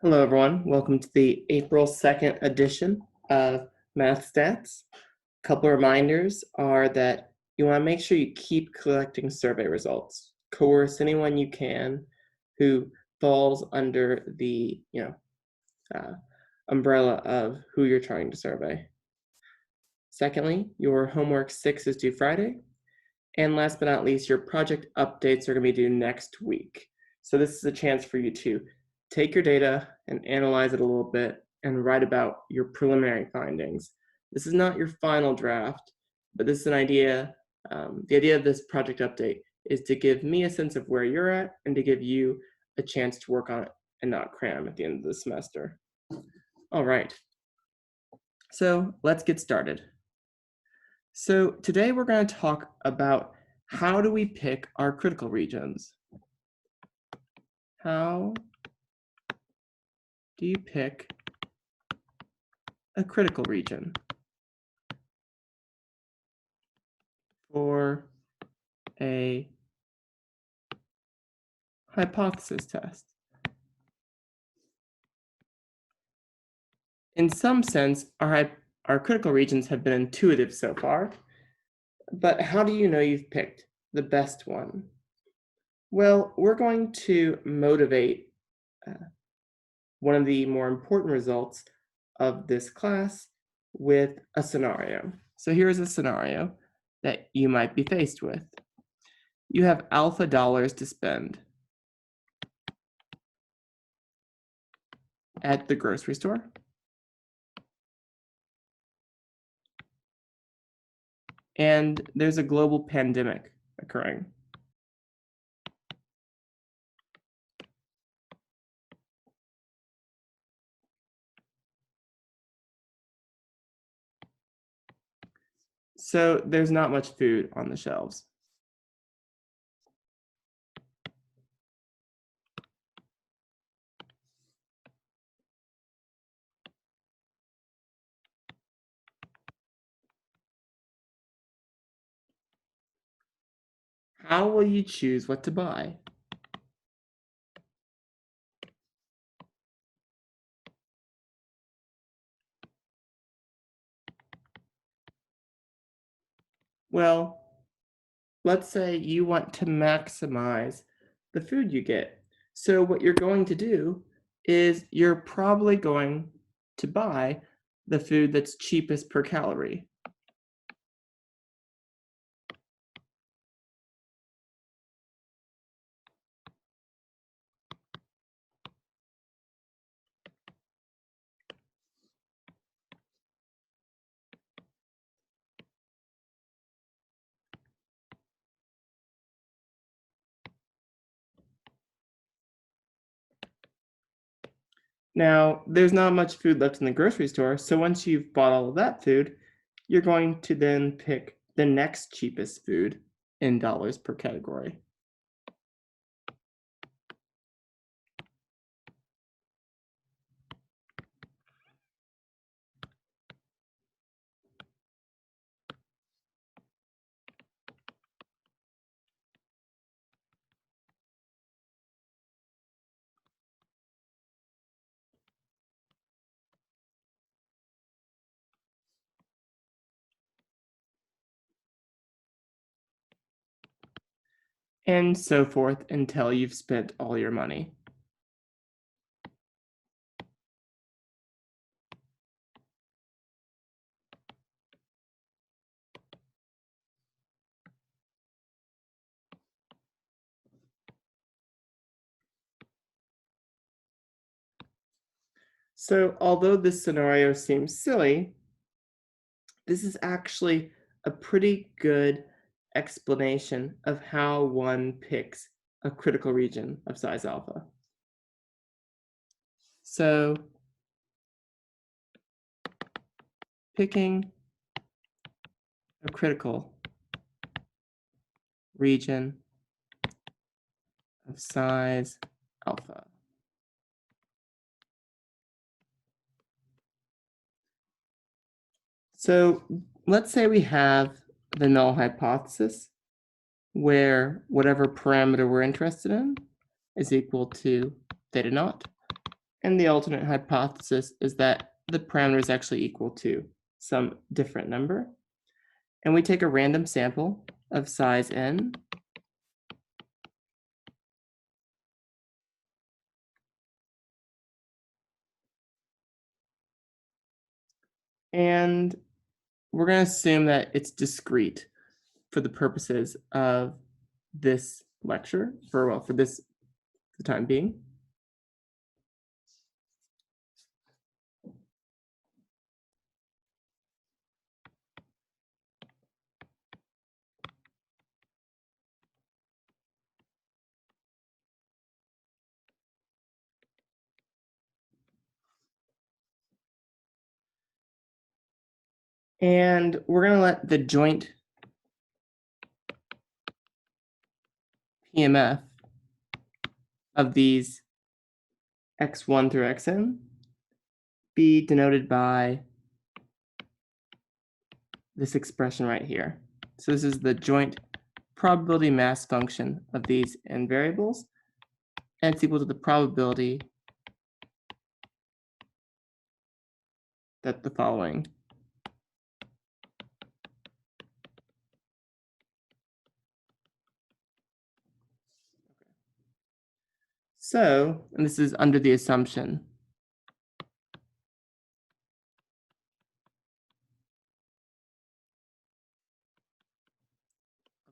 Hello, everyone. Welcome to the April 2nd edition of Math Stats. A couple reminders are that you want to make sure you keep collecting survey results. Coerce anyone you can who falls under the umbrella of who you're trying to survey. Secondly, your homework 6 is due Friday. And last but not least, your project updates are going to be due next week. So this is a chance for you to take your data and analyze it a little bit and write about your preliminary findings. This is not your final draft, but this is an idea. The idea of this project update is to give me a sense of where you're at and to give you a chance to work on it and not cram at the end of the semester. All right. So let's get started. So today we're going to talk about how do we pick our critical regions? How do you pick a critical region for a hypothesis test? In some sense, our critical regions have been intuitive so far, but how do you know you've picked the best one? Well, we're going to motivate one of the more important results of this class with a scenario. So here's a scenario that you might be faced with. You have alpha dollars to spend at the grocery store. And there's a global pandemic occurring. So there's not much food on the shelves. How will you choose what to buy? Well, let's say you want to maximize the food you get. So what you're going to do is you're probably going to buy the food that's cheapest per calorie. Now, there's not much food left in the grocery store, so once you've bought all of that food, you're going to then pick the next cheapest food in dollars per category. And so forth until you've spent all your money. So although this scenario seems silly, this is actually a pretty good explanation of how one picks a critical region of size alpha. So picking a critical region of size alpha. So let's say we have the null hypothesis where whatever parameter we're interested in is equal to theta naught, And the alternate hypothesis is that the parameter is actually equal to some different number. And we take a random sample of size n. And we're going to assume that it's discrete for the purposes of this lecture, for the time being. And we're going to let the joint PMF of these x1 through xn be denoted by this expression right here. So this is the joint probability mass function of these n variables, and it's equal to the probability that the following. So, and this is under the assumption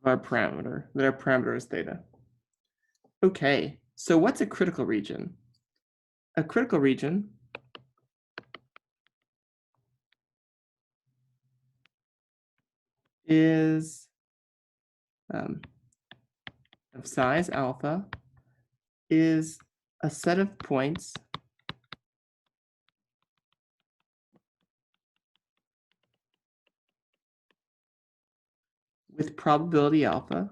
of our parameter, that our parameter is theta. Okay, so what's a critical region? A critical region is of size alpha is a set of points with probability alpha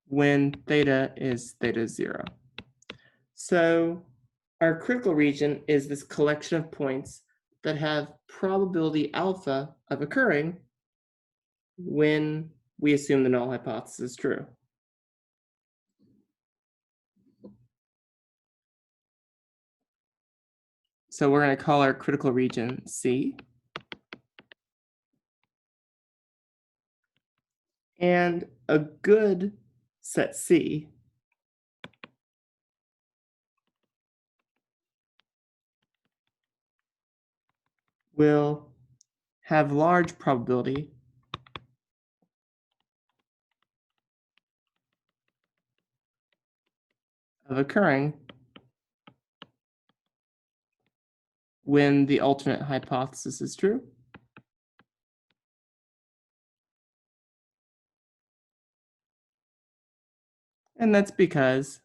when theta is theta 0. So our critical region is this collection of points that have probability alpha of occurring when we assume the null hypothesis is true. So we're going to call our critical region C. And a good set C will have large probability of occurring when the alternate hypothesis is true. And that's because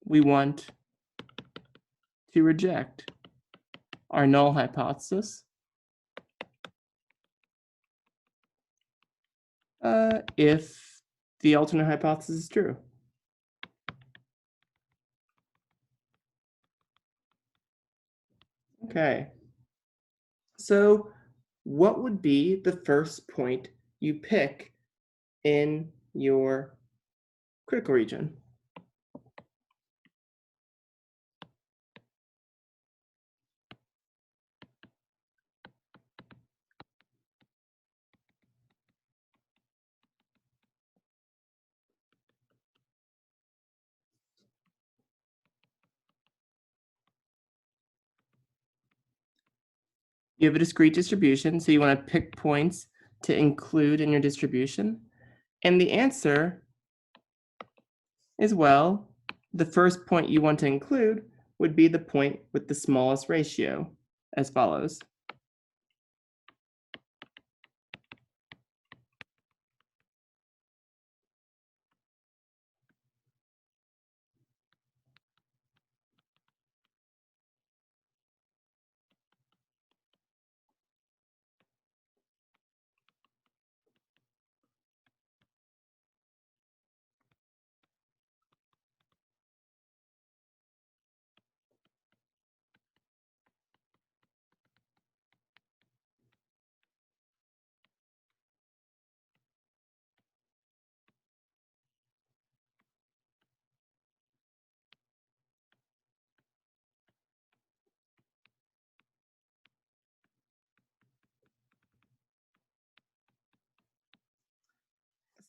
we want to reject our null hypothesis if the alternate hypothesis is true. Okay. So what would be the first point you pick in your critical region? You have a discrete distribution, so you want to pick points to include in your distribution. And the answer is, well, the first point you want to include would be the point with the smallest ratio, as follows.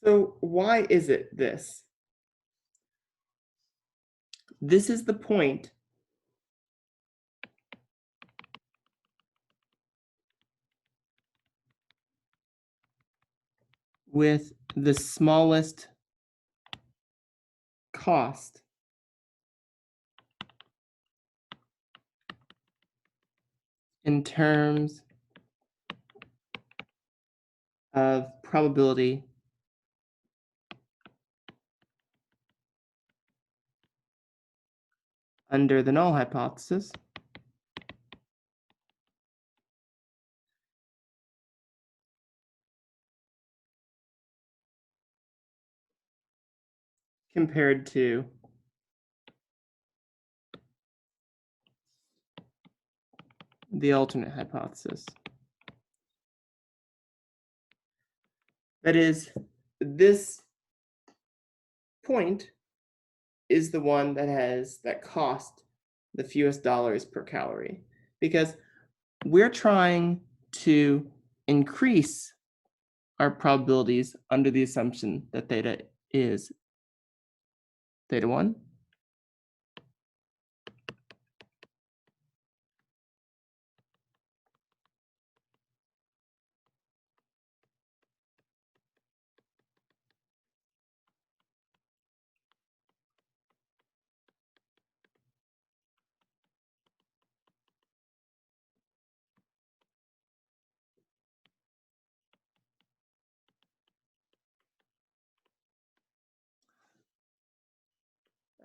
So why is it this? This is the point with the smallest cost in terms of probability under the null hypothesis compared to the alternate hypothesis. That is, this point is the one that cost the fewest dollars per calorie, because we're trying to increase our probabilities under the assumption that theta is theta 1.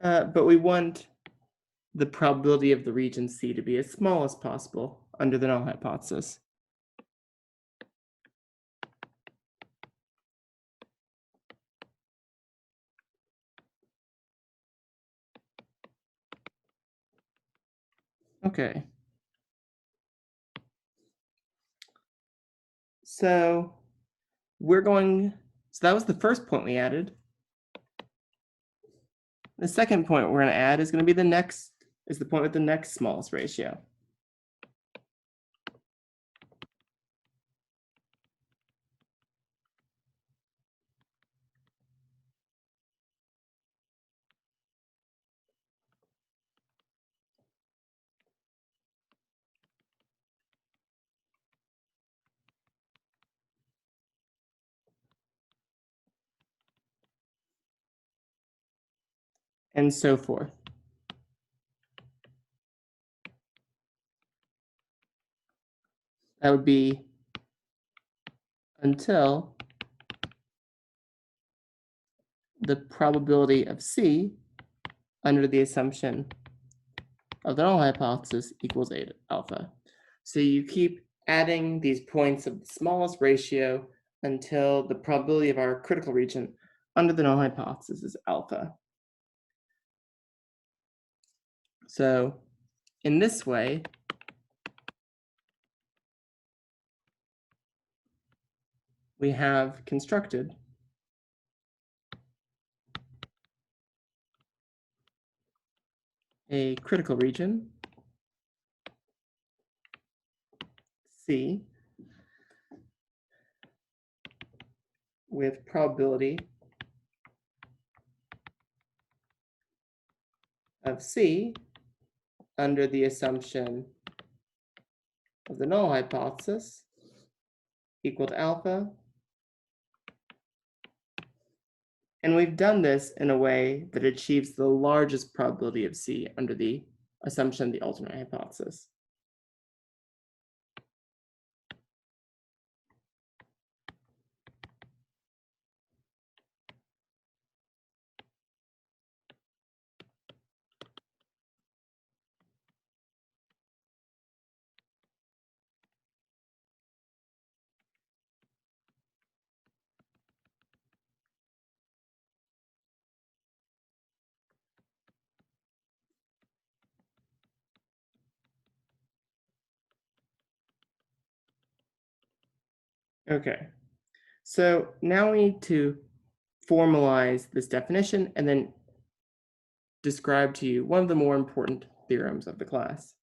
But we want the probability of the region C to be as small as possible under the null hypothesis. Okay. So that was the first point we added. The second point we're going to add is going to be the point with the next smallest ratio. And so forth. That would be until the probability of C under the assumption of the null hypothesis equals alpha. So you keep adding these points of the smallest ratio until the probability of our critical region under the null hypothesis is alpha. So in this way, we have constructed a critical region, C, with probability of C under the assumption of the null hypothesis equal to alpha. And we've done this in a way that achieves the largest probability of C under the assumption of the alternate hypothesis. Okay, so now we need to formalize this definition and then describe to you one of the more important theorems of the class.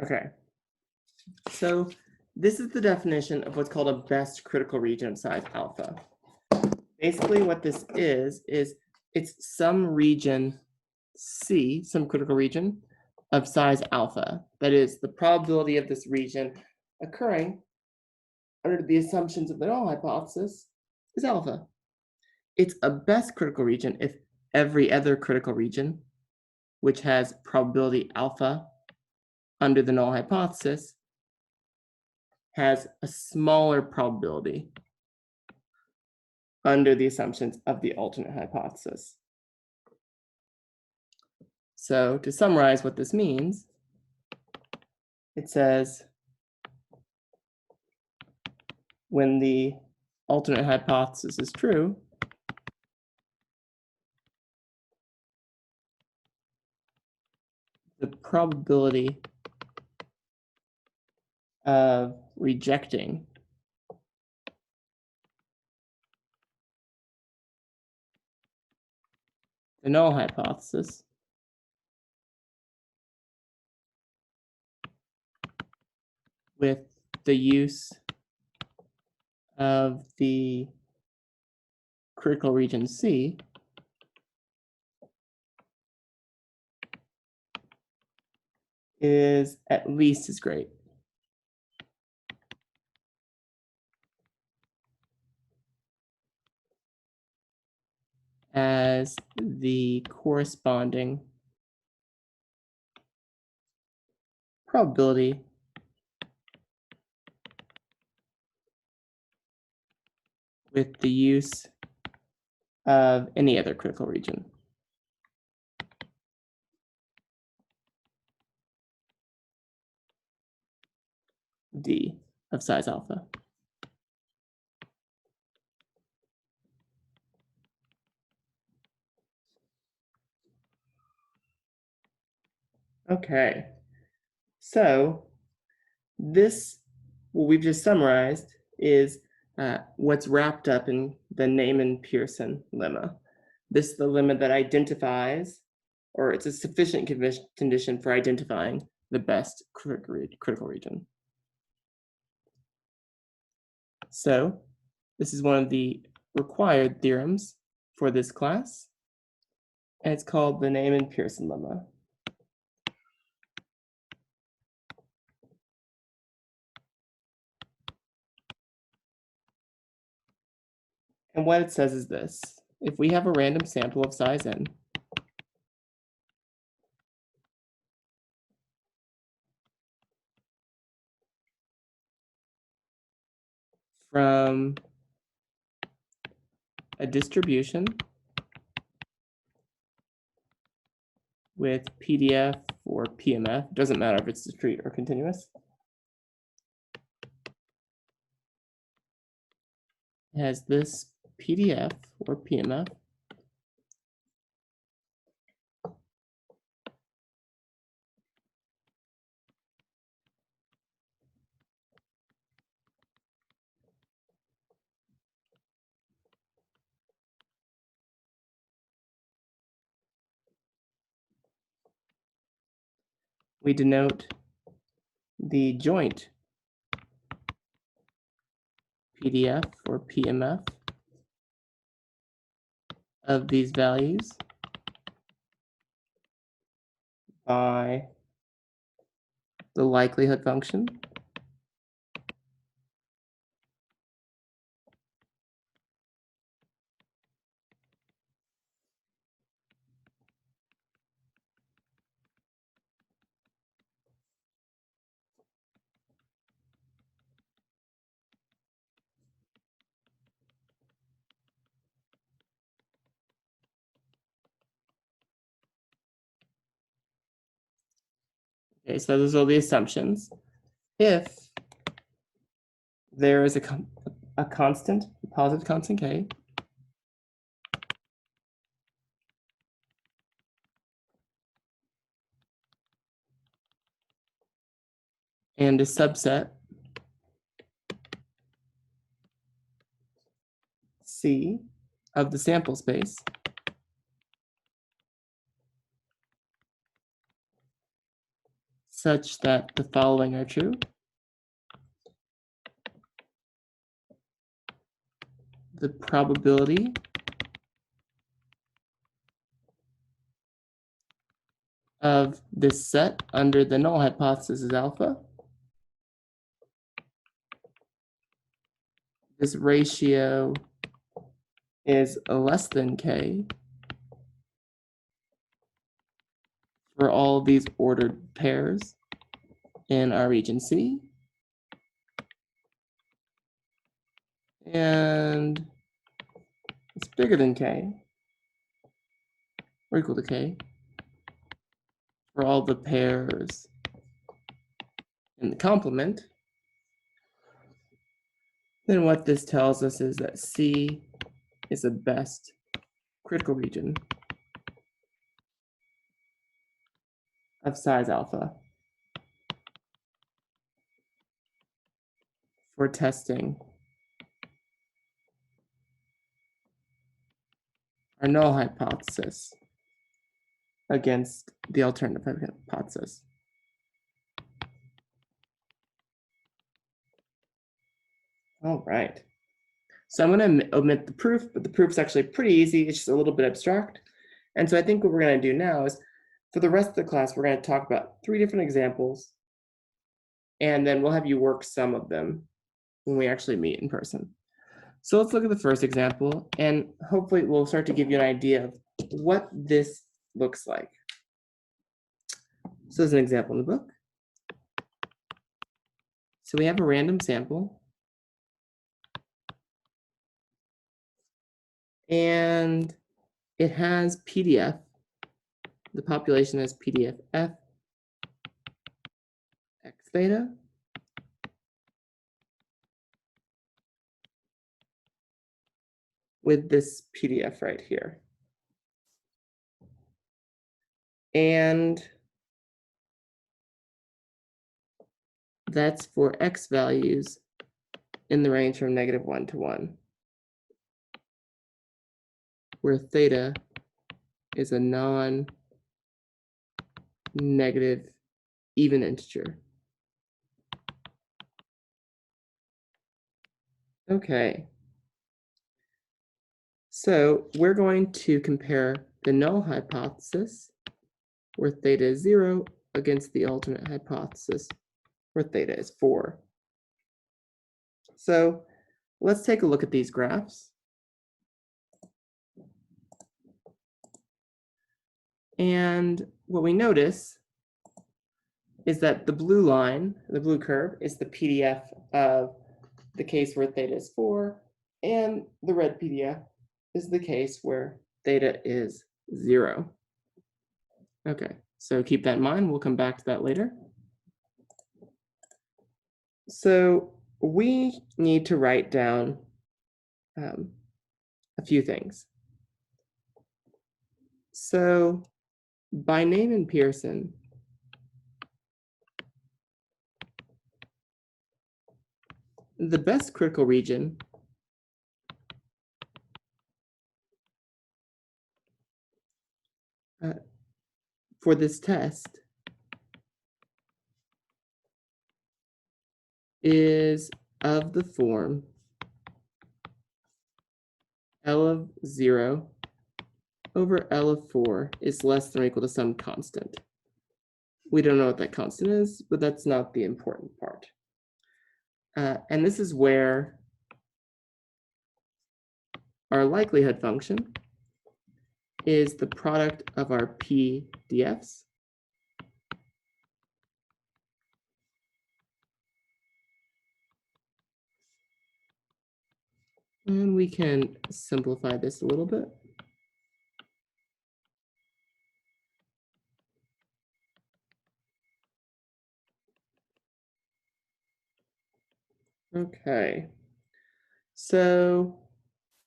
Okay. So this is the definition of what's called a best critical region of size alpha. Basically what this is it's some region C, some critical region of size alpha. That is the probability of this region occurring under the assumptions of the null hypothesis is alpha. It's a best critical region if every other critical region, which has probability alpha under the null hypothesis, has a smaller probability under the assumptions of the alternate hypothesis. So to summarize what this means, it says when the alternate hypothesis is true, the probability of rejecting the null hypothesis with the use of the critical region C is at least as great as the corresponding probability with the use of any other critical region. D of size alpha. Okay, so this, what we've just summarized, is what's wrapped up in the Neyman-Pearson lemma. This is the lemma that identifies, or it's a sufficient condition for identifying the best critical region. So this is one of the required theorems for this class, and it's called the Neyman-Pearson lemma. And what it says is this: if we have a random sample of size n, from a distribution with PDF or PMF, doesn't matter if it's discrete or continuous, it has this PDF or PMF we denote the joint PDF or PMF of these values by the likelihood function Okay, so those are the assumptions. If there is a constant, a positive constant k, and a subset C of the sample space, such that the following are true. The probability of this set under the null hypothesis is alpha. This ratio is less than k for all these ordered pairs in our region C. And it's bigger than k, or equal to k, for all the pairs in the complement. Then what this tells us is that C is the best critical region of size alpha for testing our null hypothesis against the alternative hypothesis. All right. So I'm going to omit the proof, but the proof's actually pretty easy. It's just a little bit abstract. And so I think what we're going to do now is, for the rest of the class, we're going to talk about 3 different examples, and then we'll have you work some of them when we actually meet in person. So let's look at the first example, and hopefully we'll start to give you an idea of what this looks like. So there's an example in the book. So we have a random sample. And it has PDF. The population has PDF F X theta. With this PDF right here. And that's for X values in the range from -1 to 1, where theta is a non-negative even integer. Okay. So we're going to compare the null hypothesis, where theta is 0, against the alternate hypothesis, where theta is 4. So let's take a look at these graphs. And what we notice is that the blue line, the blue curve, is the PDF of the case where theta is 4, and the red PDF is the case where theta is 0. Okay, so keep that in mind. We'll come back to that later. So we need to write down a few things. So by Name and Pearson, the best critical region for this test is of the form L of 0 over L of 4 is less than or equal to some constant. We don't know what that constant is, but that's not the important part. And this is where our likelihood function is the product of our PDFs and we can simplify this a little bit. Okay, so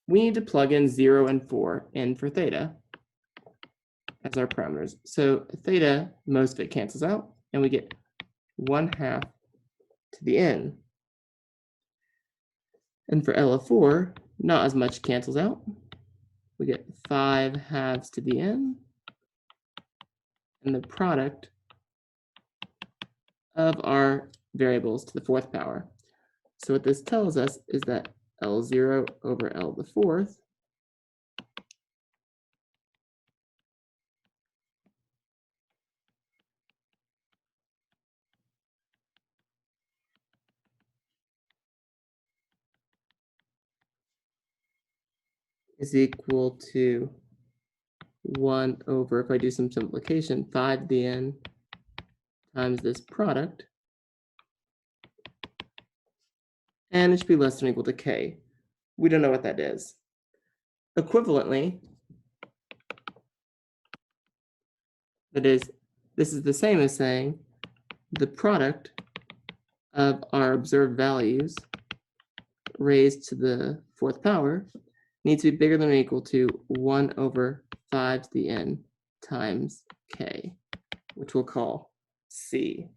we need to plug in 0 and 4 in for theta as our parameters. So theta, most of it cancels out, and we get 1/2 to the n. And for L of 4, not as much cancels out. We get 5/2 to the n, and the product of our variables to the fourth power. So what this tells us is that L0 over L to the fourth is equal to 1 over, if I do some simplification, 5 to the n times this product, and it should be less than or equal to k. We don't know what that is. Equivalently, that is, this is the same as saying the product of our observed values raised to the fourth power needs to be bigger than or equal to 1 over 5 to the n times k, which we'll call c.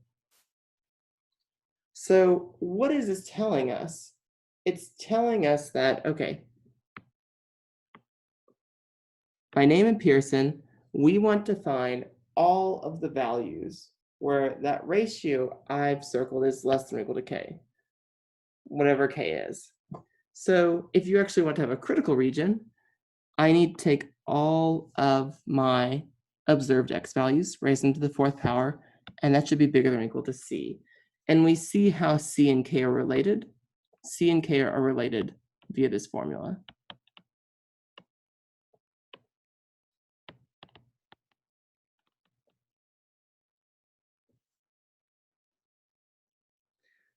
So what is this telling us? It's telling us that, okay, by name and Pearson, we want to find all of the values where that ratio I've circled is less than or equal to k, whatever k is. So if you actually want to have a critical region, I need to take all of my observed x values, raise them to the fourth power, and that should be bigger than or equal to c. And we see how c and k are related. C and k are related via this formula.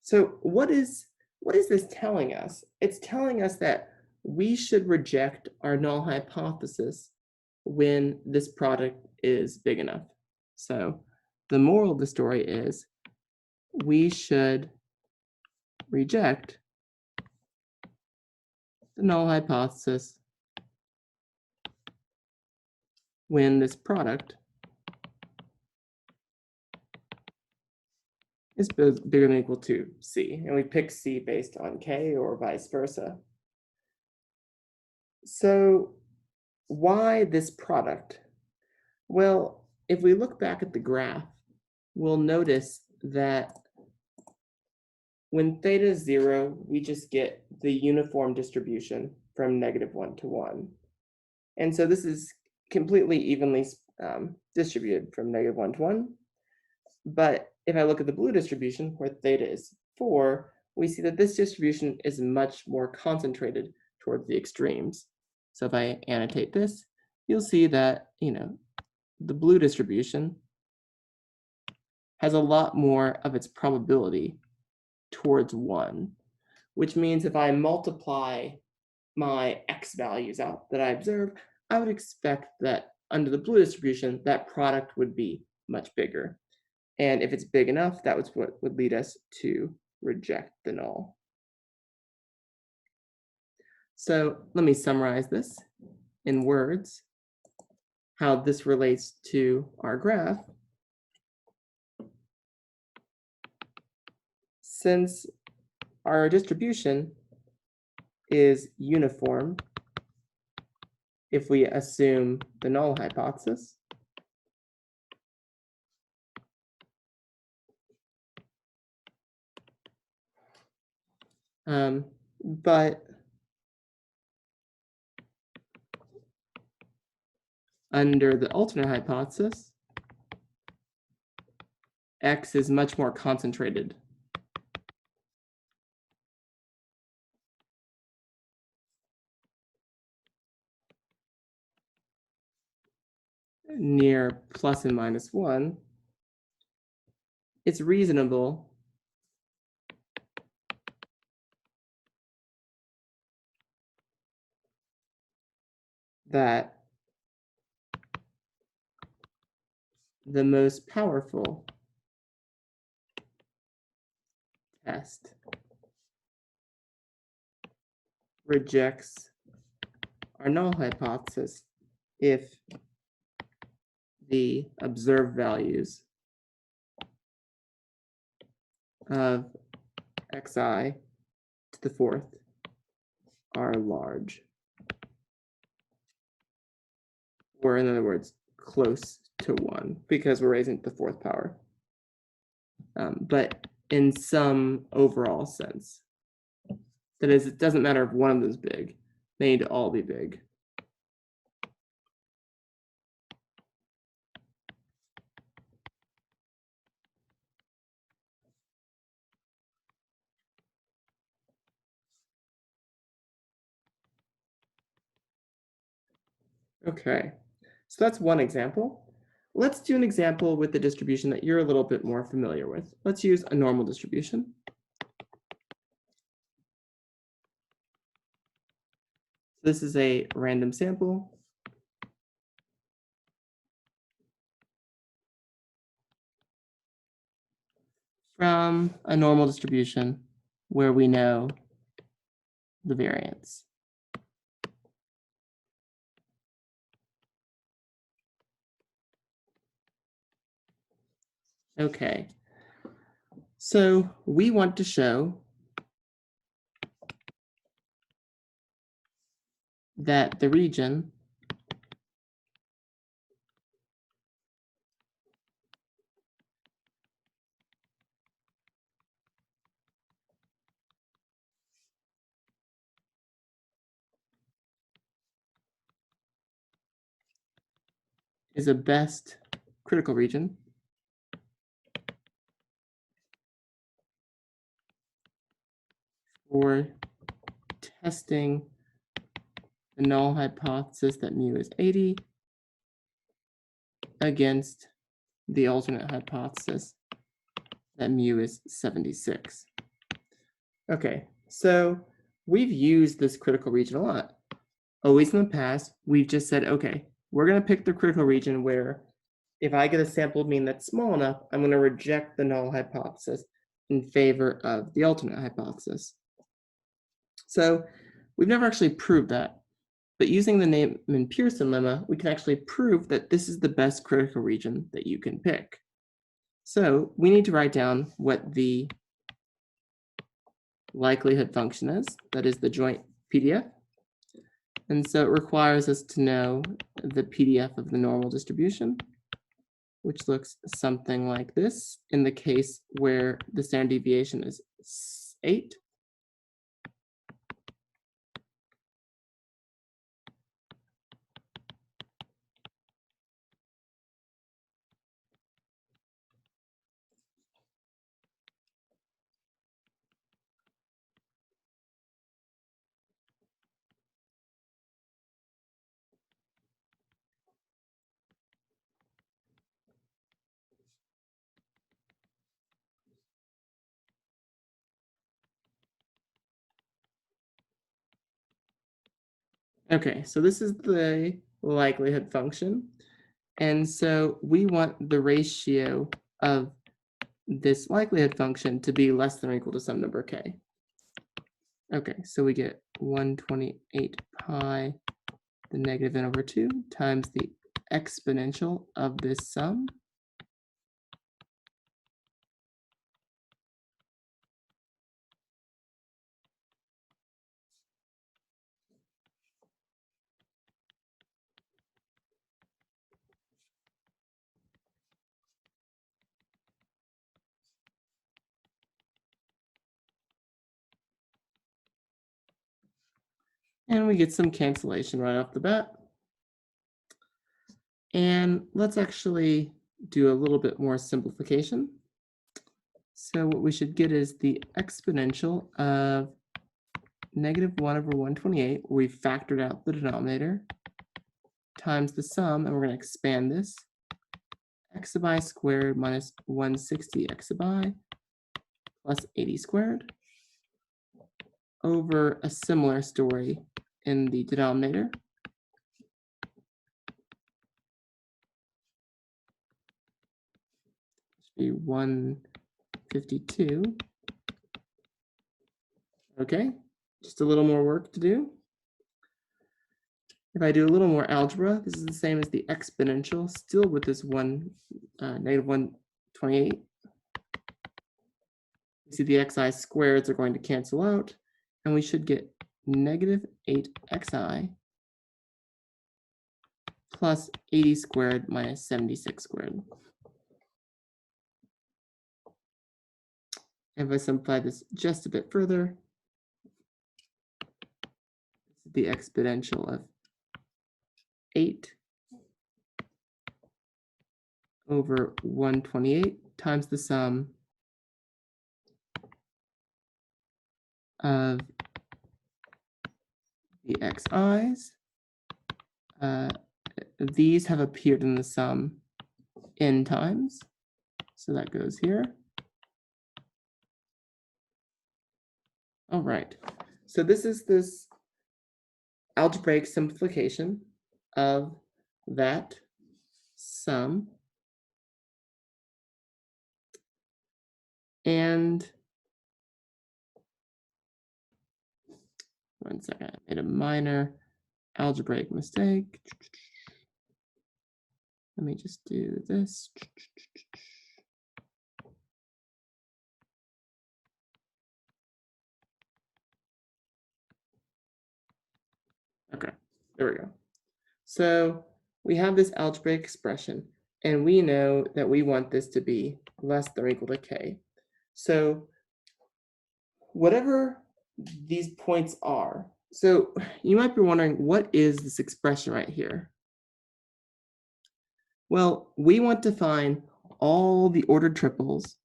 So what is this telling us? It's telling us that we should reject our null hypothesis when this product is big enough. So the moral of the story is we should reject the null hypothesis when this product is bigger than or equal to c. And we pick c based on k or vice versa. So why this product? Well, if we look back at the graph, we'll notice that when theta is 0, we just get the uniform distribution from -1 to 1. And so this is completely evenly distributed from -1 to 1. But if I look at the blue distribution, where theta is 4, we see that this distribution is much more concentrated towards the extremes. So if I annotate this, you'll see that, the blue distribution has a lot more of its probability towards 1, which means if I multiply my x values out that I observe, I would expect that under the blue distribution, that product would be much bigger. And if it's big enough, that was what would lead us to reject the null. So let me summarize this in words, how this relates to our graph. Since our distribution is uniform, if we assume the null hypothesis, but under the alternate hypothesis, x is much more concentrated. Near plus and minus 1, it's reasonable that the most powerful test rejects our null hypothesis if the observed values of xi to the fourth are large, or in other words, close to 1, because we're raising to the fourth power. but in some overall sense. That is, it doesn't matter if one of them is big. They need to all be big. Okay, so that's one example. Let's do an example with the distribution that you're a little bit more familiar with. Let's use a normal distribution. This is a random sample. From a normal distribution where we know the variance. Okay, so we want to show that the region is a best critical region for testing the null hypothesis that mu is 80 against the alternate hypothesis that mu is 76. Okay, so we've used this critical region a lot. Always in the past, we've just said, okay, we're going to pick the critical region where if I get a sampled mean that's small enough, I'm going to reject the null hypothesis in favor of the alternate hypothesis. So we've never actually proved that. But using the Neyman-Pearson lemma, we can actually prove that this is the best critical region that you can pick. So we need to write down what the likelihood function is, that is the joint PDF. And so it requires us to know the PDF of the normal distribution, which looks something like this in the case where the standard deviation is 8. Okay, so this is the likelihood function. And so we want the ratio of this likelihood function to be less than or equal to some number k. Okay, so we get 128 pi the negative n over 2 times the exponential of this sum. And we get some cancellation right off the bat. And let's actually do a little bit more simplification. So what we should get is the exponential of negative 1 over 128, where we factored out the denominator, times the sum, and we're going to expand this, x sub I squared minus 160 x sub I plus 80 squared, over a similar story in the denominator. Should be 152. Okay, just a little more work to do. If I do a little more algebra, this is the same as the exponential, still with this negative 128. You see the xi squareds are going to cancel out, and we should get negative 8xi plus 80 squared minus 76 squared. If I simplify this just a bit further, the exponential of 8 over 128 times the sum of the xi's. These have appeared in the sum n times, so that goes here. All right, so this is this algebraic simplification of that sum. And one second, I made a minor algebraic mistake. Let me just do this. Okay, there we go. So we have this algebraic expression, and we know that we want this to be less than or equal to k. So whatever these points are, so you might be wondering, what is this expression right here? Well, we want to find all the ordered triples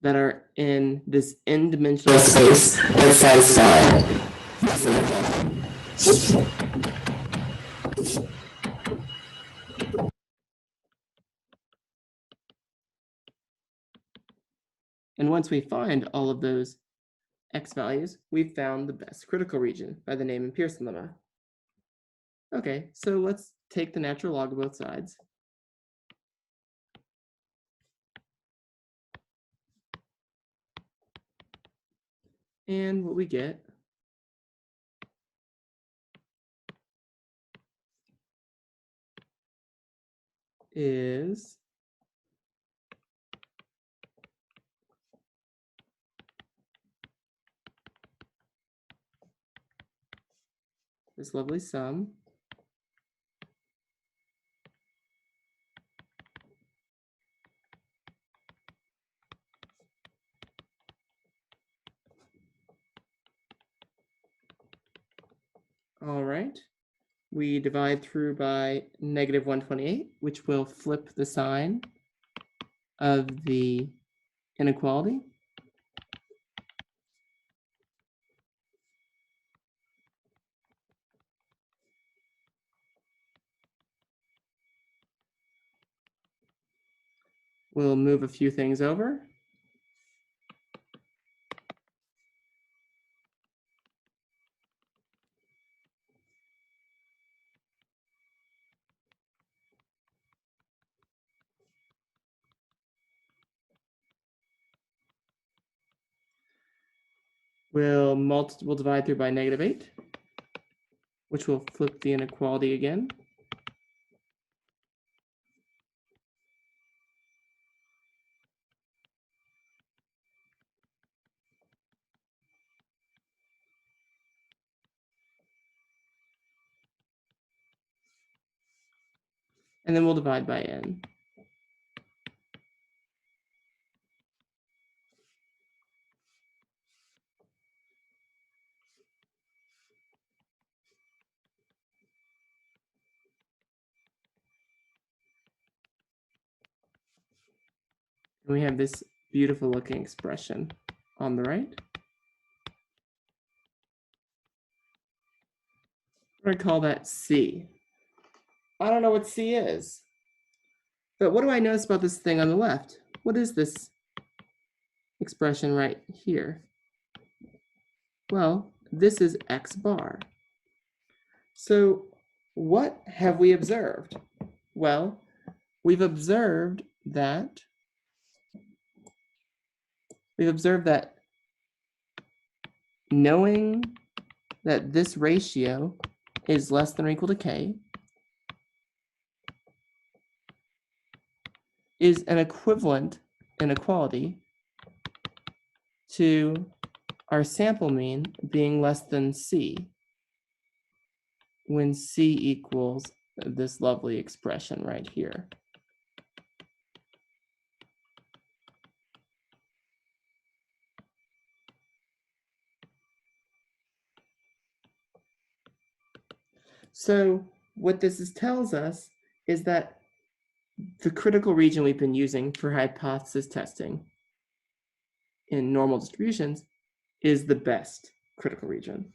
that are in this n-dimensional space that satisfy. And once we find all of those x values, we've found the best critical region by the name of Pearson lemma. Okay, so let's take the natural log of both sides. And what we get is this lovely sum all right. We divide through by negative 128, which will flip the sign of the inequality. We'll move a few things over. We'll divide through by negative 8, which will flip the inequality again. And then we'll divide by n. And we have this beautiful looking expression on the right. We're going to call that C. I don't know what C is. But what do I notice about this thing on the left? What is this expression right here? Well, this is x bar. So what have we observed? Well, we've observed that knowing that this ratio is less than or equal to k is an equivalent inequality to our sample mean being less than C. when C equals this lovely expression right here. So what this tells us is that the critical region we've been using for hypothesis testing in normal distributions is the best critical region.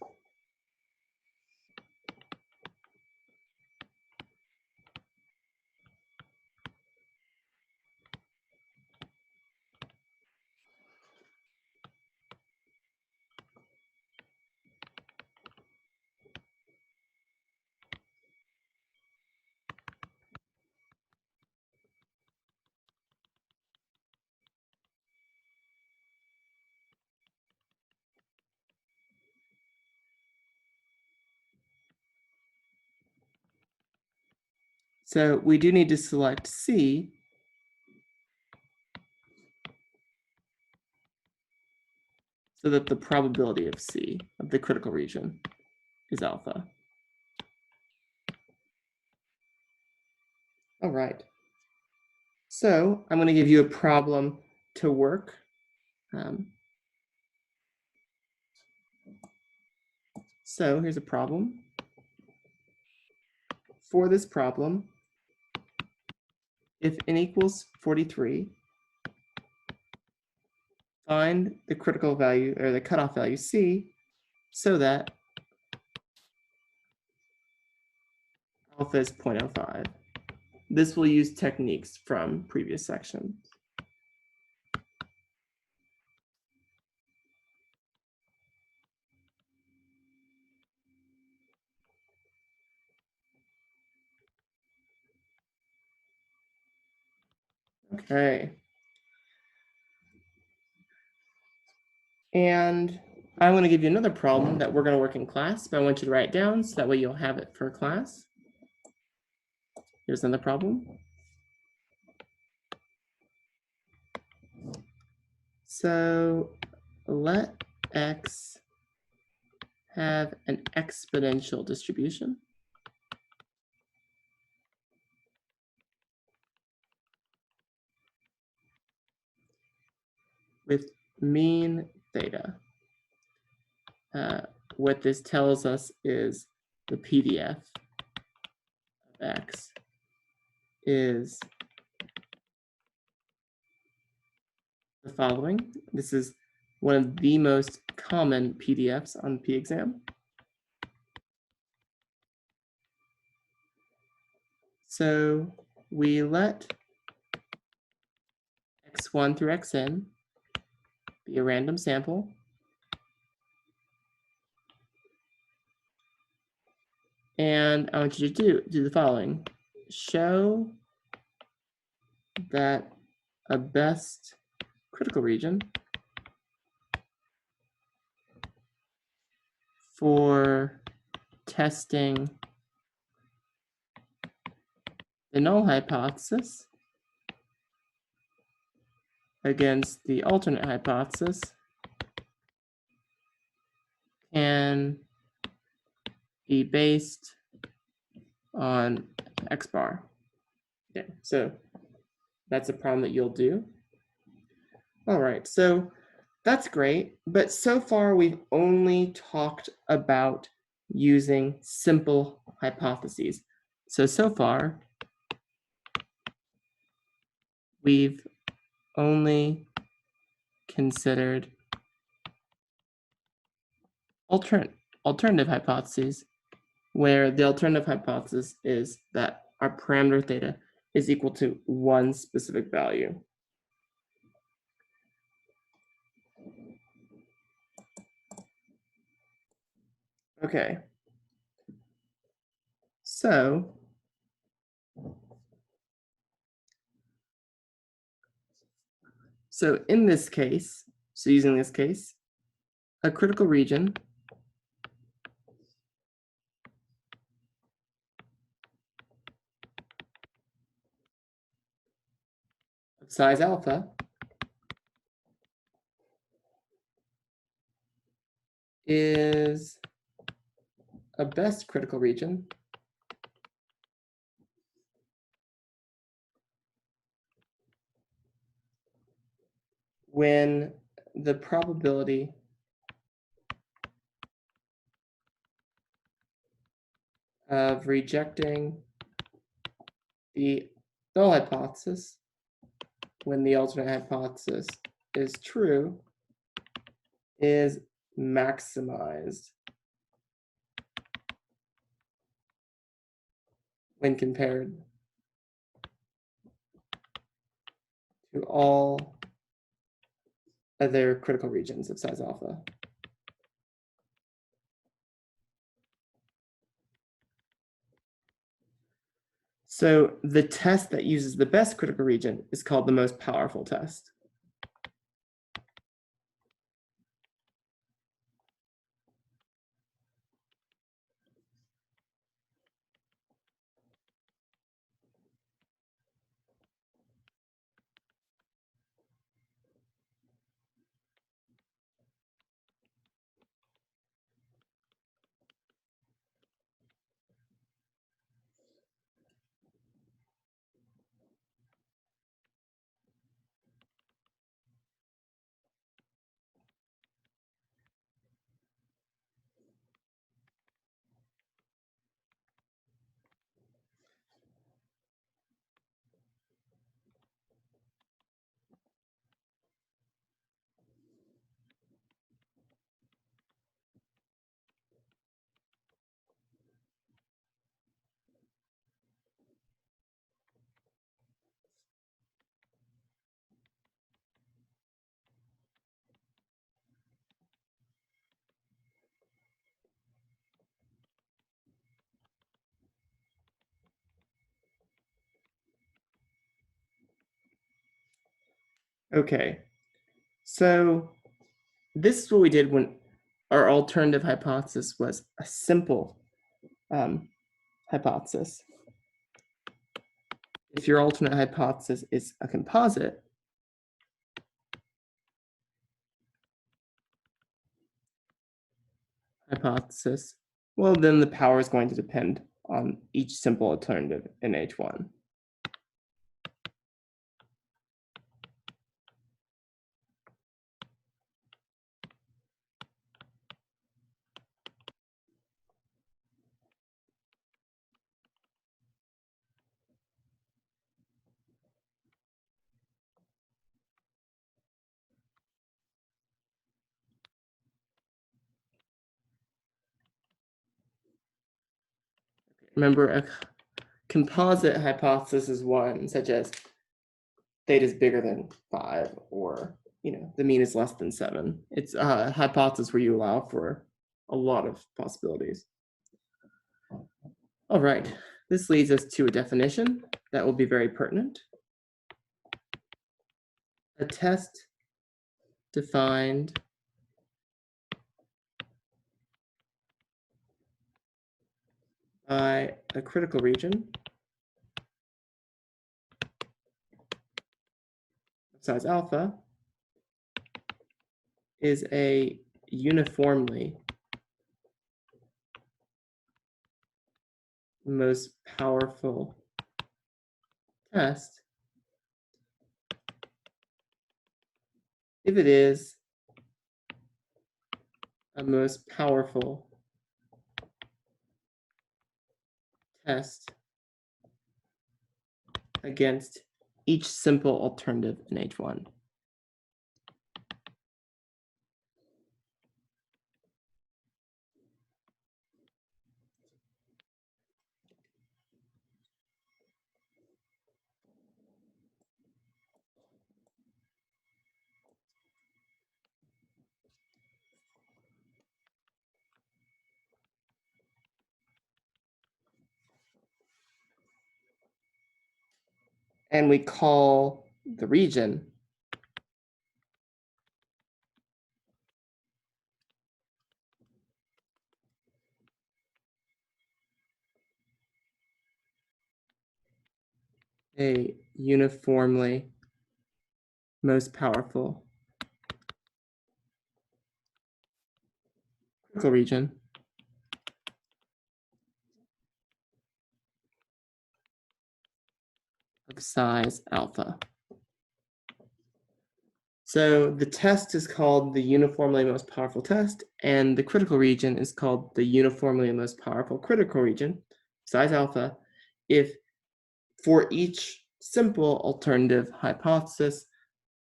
So we do need to select C so that the probability of C, of the critical region, is alpha. All right. So I'm going to give you a problem to work. So here's a problem. For this problem, if n equals 43, find the critical value or the cutoff value C so that alpha is 0.05. This will use techniques from previous sections. Okay. And I want to give you another problem that we're going to work in class, but I want you to write it down so that way you'll have it for class. Here's another problem. So let x have an exponential distribution with mean theta. What this tells us is the PDF of x is the following. This is one of the most common PDFs on P-exam. So we let x1 through xn be a random sample. And I want you to do the following. Show that a best critical region for testing the null hypothesis against the alternate hypothesis can be based on x bar. Okay, so that's a problem that you'll do. All right, so that's great, but so far we've only talked about using simple hypotheses. So far, we've only considered alternative hypotheses, where the alternative hypothesis is that our parameter theta is equal to one specific value. Okay. So in this case, using this case, a critical region of size alpha is a best critical region when the probability of rejecting the null hypothesis when the alternate hypothesis is true is maximized when compared to all other critical regions of size alpha. So the test that uses the best critical region is called the most powerful test. Okay, so this is what we did when our alternative hypothesis was a simple hypothesis. If your alternate hypothesis is a composite, hypothesis, well, then the power is going to depend on each simple alternative in H1. Remember, a composite hypothesis is one such as theta is bigger than 5, or the mean is less than 7. It's a hypothesis where you allow for a lot of possibilities. All right, this leads us to a definition that will be very pertinent. A test defined by a critical region of size alpha is a uniformly most powerful test if it is a most powerful test against each simple alternative in H1. And we call the region a uniformly most powerful critical region size alpha. So the test is called the uniformly most powerful test, and the critical region is called the uniformly most powerful critical region, size alpha, if for each simple alternative hypothesis,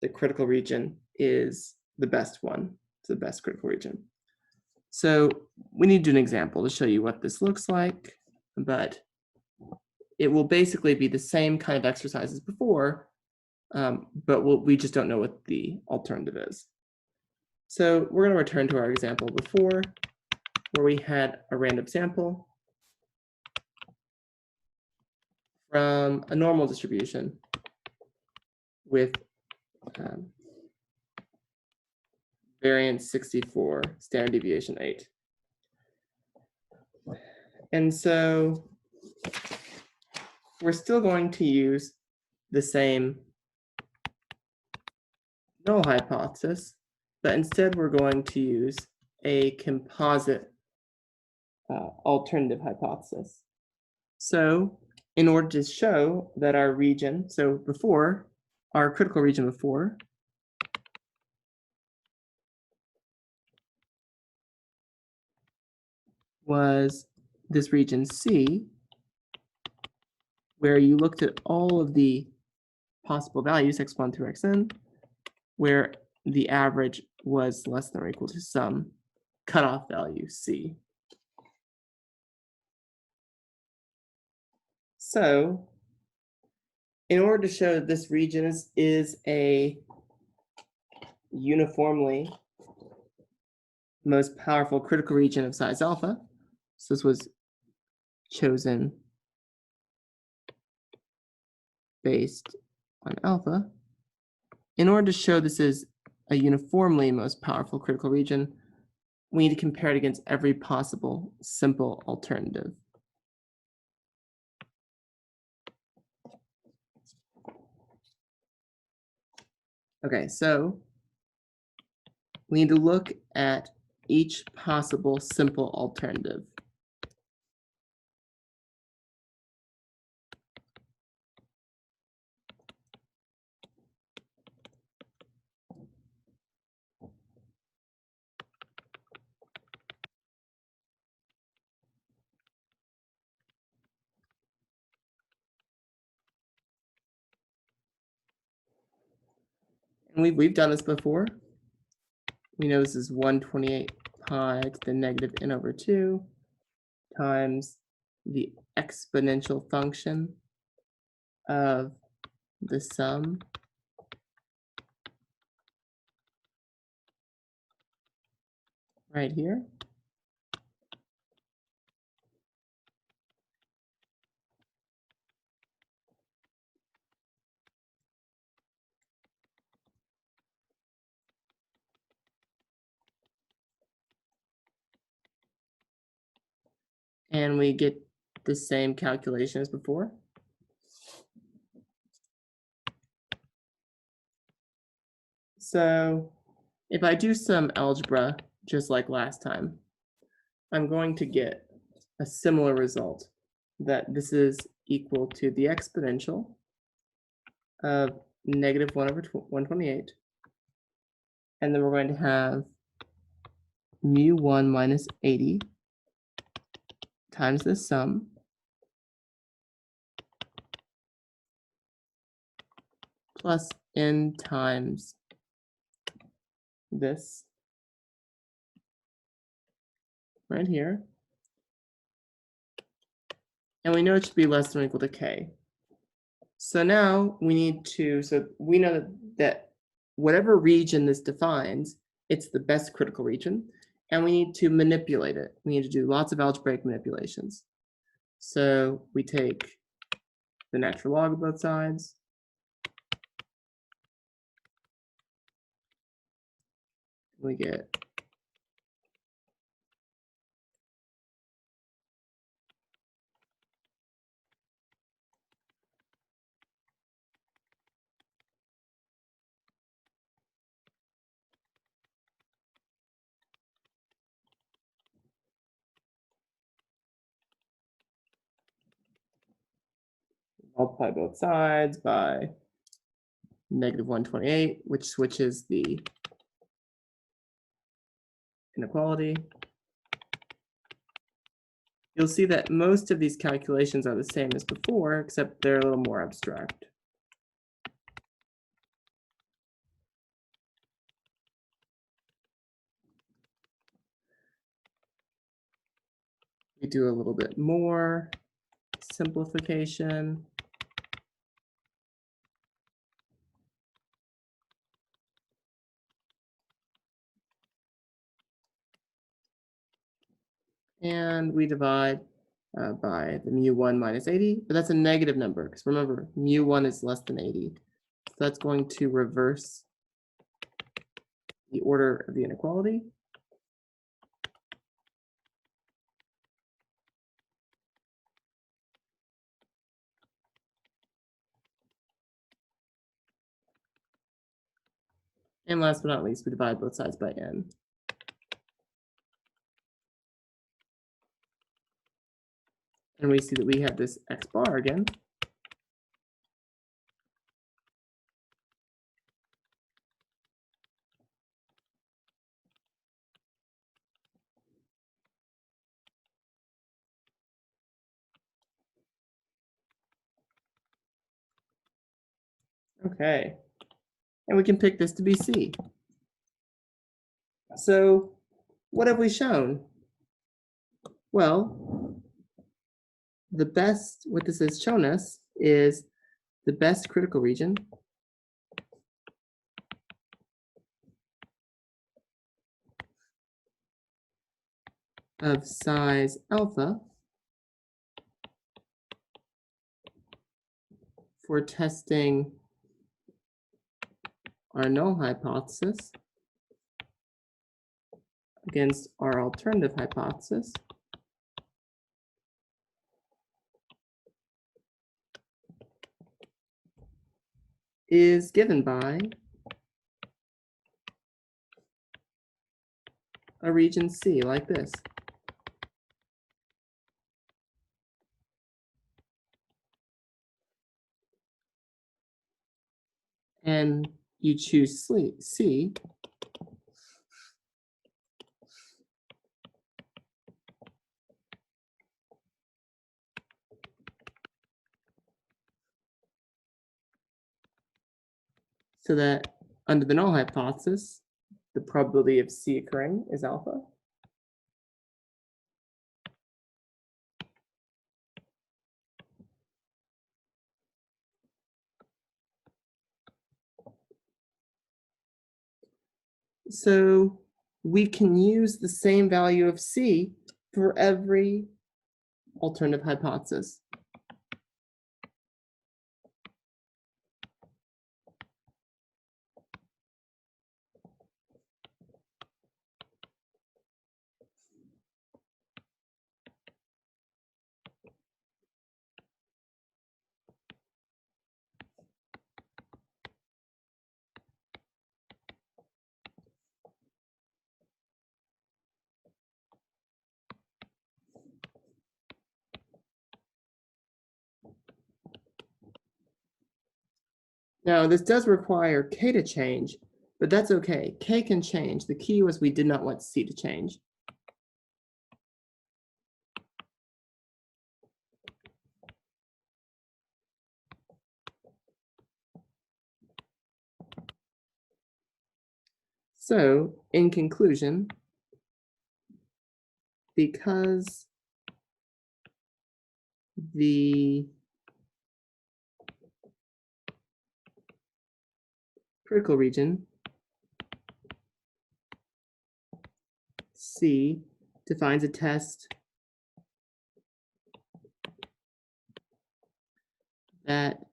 the critical region is the best one. It's the best critical region. So we need to do an example to show you what this looks like, but it will basically be the same kind of exercise as before, but we just don't know what the alternative is. So we're going to return to our example before, where we had a random sample from a normal distribution with variance 64, standard deviation 8. And so we're still going to use the same null hypothesis, but instead we're going to use a composite alternative hypothesis. So in order to show that our region, so before, our critical region before was this region C, where you looked at all of the possible values, x1 through xn, where the average was less than or equal to some cutoff value C. So in order to show that this region is a uniformly most powerful critical region of size alpha, so this was chosen based on alpha. In order to show this is a uniformly most powerful critical region, we need to compare it against every possible simple alternative. Okay, so we need to look at each possible simple alternative. And we've done this before. We know this is 128 pi to the negative n over 2 times the exponential function of the sum right here. And we get the same calculation as before. So if I do some algebra, just like last time, I'm going to get a similar result, that this is equal to the exponential of negative 1 over 128. And then we're going to have mu1 minus 80 times the sum plus n times this right here. And we know it should be less than or equal to k. So now we need to, so we know that whatever region this defines, it's the best critical region, and we need to manipulate it. We need to do lots of algebraic manipulations. So we take the natural log of both sides. We get Multiply both sides by -128, which switches the inequality. You'll see that most of these calculations are the same as before, except they're a little more abstract. We do a little bit more simplification. And we divide by the mu1 minus 80, but that's a negative number because remember, mu1 is less than 80. So that's going to reverse the order of the inequality. And last but not least, we divide both sides by n. And we see that we have this x bar again. Okay, and we can pick this to be C. So what have we shown? Well, what this has shown us is the best critical region of size alpha for testing our null hypothesis against our alternative hypothesis. Is given by a region C like this. And you choose C so that under the null hypothesis, the probability of C occurring is alpha. So we can use the same value of C for every alternative hypothesis. Now, this does require K to change, but that's okay. K can change. The key was we did not want C to change. So, in conclusion, because the critical region C defines a test that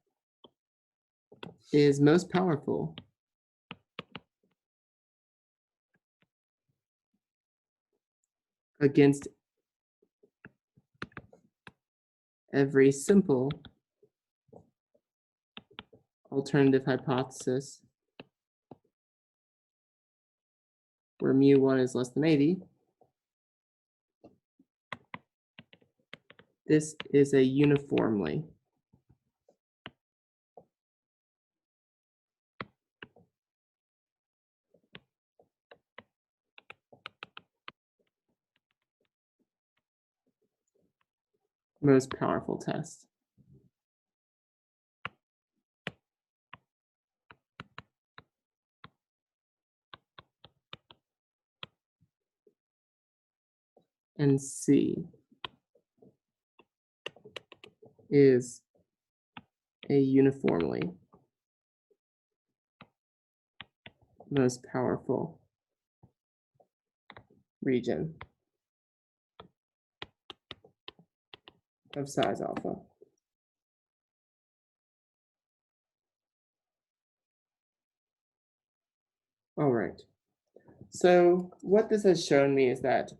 is most powerful against every simple alternative hypothesis where mu1 is less than 80. This is a uniformly most powerful test. And C is a uniformly most powerful region of size alpha. All right. So what this has shown me is that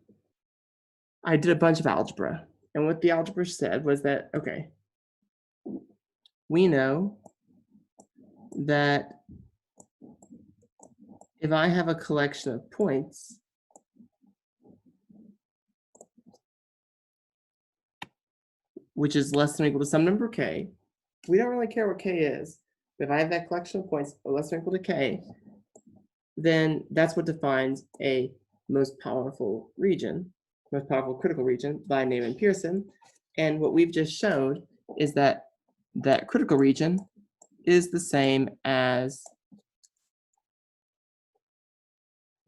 I did a bunch of algebra. And what the algebra said was that, okay, we know that if I have a collection of points, which is less than or equal to some number k, we don't really care what k is. But if I have that collection of points less than or equal to k, then that's what defines a most powerful region, most powerful critical region by Neyman Pearson. And what we've just showed is that that critical region is the same as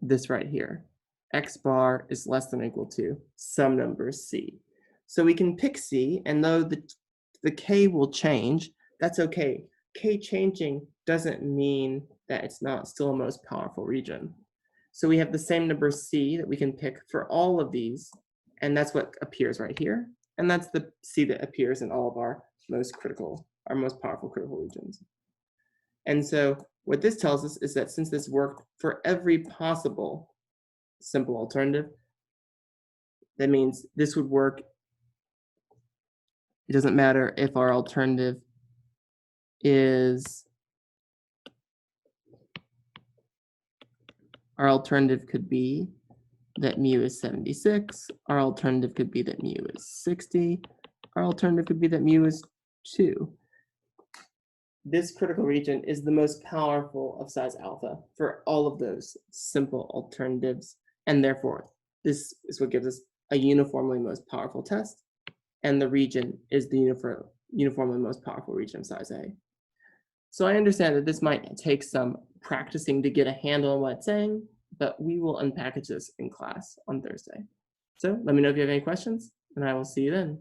this right here. X bar is less than or equal to some number C. So we can pick C, and though the K will change, that's okay. K changing doesn't mean that it's not still a most powerful region. So we have the same number C that we can pick for all of these, and that's what appears right here. And that's the C that appears in all of our most powerful critical regions. And so what this tells us is that since this worked for every possible simple alternative, that means this would work. It doesn't matter if our alternative could be that mu is 76. Our alternative could be that mu is 60. Our alternative could be that mu is 2. This critical region is the most powerful of size alpha for all of those simple alternatives. And therefore, this is what gives us a uniformly most powerful test. And the region is the uniformly most powerful region of size A. So I understand that this might take some practicing to get a handle on what it's saying, but we will unpackage this in class on Thursday. So let me know if you have any questions, and I will see you then.